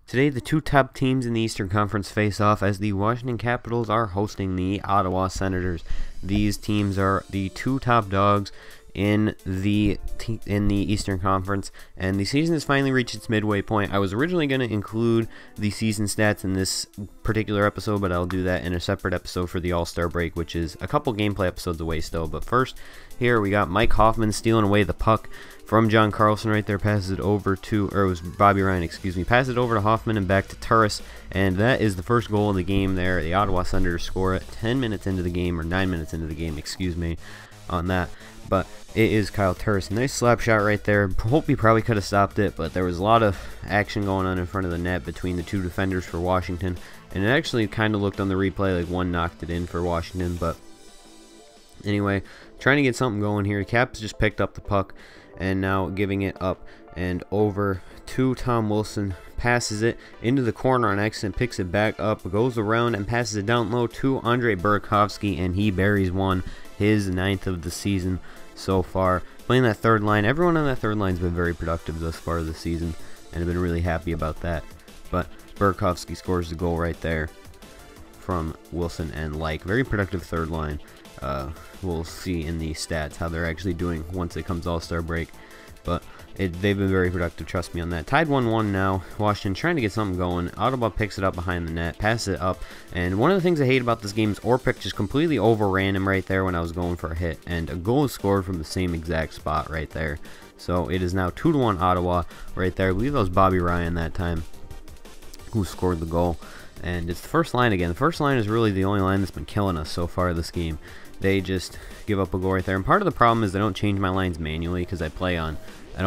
Today, the two top teams in the Eastern Conference face off as the Washington Capitals are hosting the Ottawa Senators. These teams are the two top dogs in the Eastern Conference, and the season has finally reached its midway point. I was originally going to include the season stats in this particular episode, but I'll do that in a separate episode for the All-Star break, which is a couple gameplay episodes away still. But first, here we got Mike Hoffman stealing away the puck from John Carlson right there, passes it over to, or it was Bobby Ryan, excuse me, passes it over to Hoffman and back to Turris, and that is the first goal of the game there. The Ottawa Senators score it 10 minutes into the game, or 9 minutes into the game, excuse me, on that. But it is Kyle Turris. Nice slap shot right there. Hope he probably could have stopped it, but there was a lot of action going on in front of the net between the two defenders for Washington, and it actually kind of looked on the replay like one knocked it in for Washington. But anyway, trying to get something going here. Caps just picked up the puck and now giving it up and over to Tom Wilson. Passes it into the corner on accident, picks it back up, goes around and passes it down low to Andrei Burakovsky, and he buries one, his 9th of the season so far. Playing that third line, everyone on that third line has been very productive thus far this season, and I've been really happy about that. But Burakovsky scores the goal right there from Wilson and very productive third line. We'll see in the stats how they're actually doing once it comes All-Star break, but they've been very productive, trust me on that. Tied 1-1 now. Washington trying to get something going. Ottawa picks it up behind the net, passes it up, and one of the things I hate about this game is Orpik just completely overran him right there when I was going for a hit, and a goal is scored from the same exact spot right there. So it is now 2-1 Ottawa right there. I believe that was Bobby Ryan that time who scored the goal, and it's the first line again. The first line is really the only line that's been killing us so far this game. They just give up a goal right there, and part of the problem is I don't change my lines manually because I don't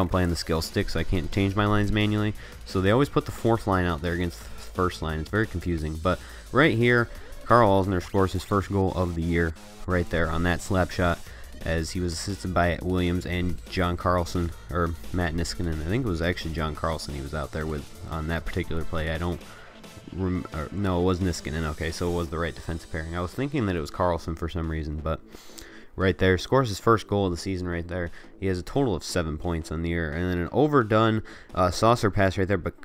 play on the skill stick, so I can't change my lines manually. So they always put the fourth line out there against the first line. It's very confusing. But right here, Carl Alsner scores his first goal of the year right there on that slap shot, as he was assisted by Williams and John Carlson, or Matt Niskanen. I think it was actually John Carlson he was out there with on that particular play. No, it was Niskanen. Okay, so it was the right defensive pairing. I was thinking that it was Carlson for some reason, but right there, scores his first goal of the season right there. He has a total of 7 points on the year. And then an overdone saucer pass right there, but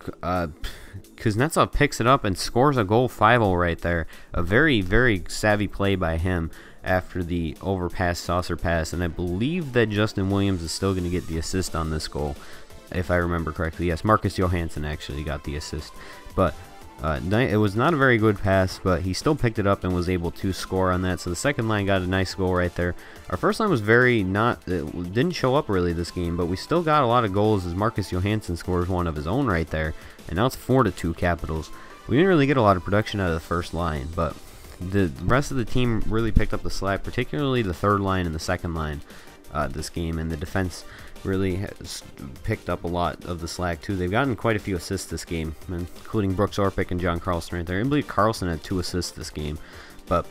Kuznetsov picks it up and scores a goal 5-0 right there. A very, very savvy play by him after the overpass saucer pass. And I believe that Justin Williams is still going to get the assist on this goal, if I remember correctly. Yes, Marcus Johansson actually got the assist. But it was not a very good pass, but he still picked it up and was able to score on that. So the second line got a nice goal right there. Our first line was it didn't show up really this game, but we still got a lot of goals as Marcus Johansson scores one of his own right there. And now it's 4-2 Capitals. We didn't really get a lot of production out of the first line, but the rest of the team really picked up the slack, particularly the third line and the second line this game, and the defense really has picked up a lot of the slack too. They've gotten quite a few assists this game, including Brooks Orpik and John Carlson right there. I believe Carlson had 2 assists this game. But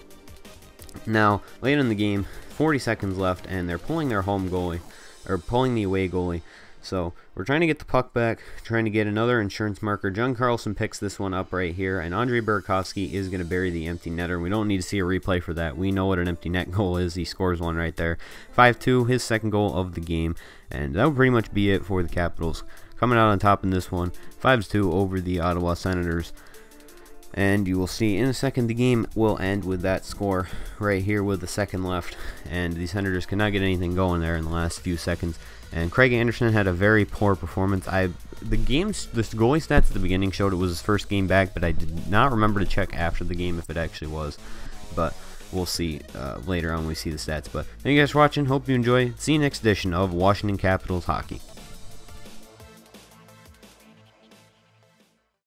now, late in the game, 40 seconds left, and they're pulling their home goalie, or pulling the away goalie. So we're trying to get the puck back, trying to get another insurance marker. John Carlson picks this one up right here, and Andrei Burakovsky is going to bury the empty netter. We don't need to see a replay for that. We know what an empty net goal is. He scores one right there. 5-2, his second goal of the game, and that would pretty much be it for the Capitals. Coming out on top in this one, 5-2 over the Ottawa Senators. And you will see in a second the game will end with that score right here with the second left, and the Senators could not get anything going there in the last few seconds. And Craig Anderson had a very poor performance. The goalie stats at the beginning showed it was his first game back, but I did not remember to check after the game if it actually was. But we'll see later on when we see the stats. But thank you guys for watching. Hope you enjoy. See you next edition of Washington Capitals Hockey.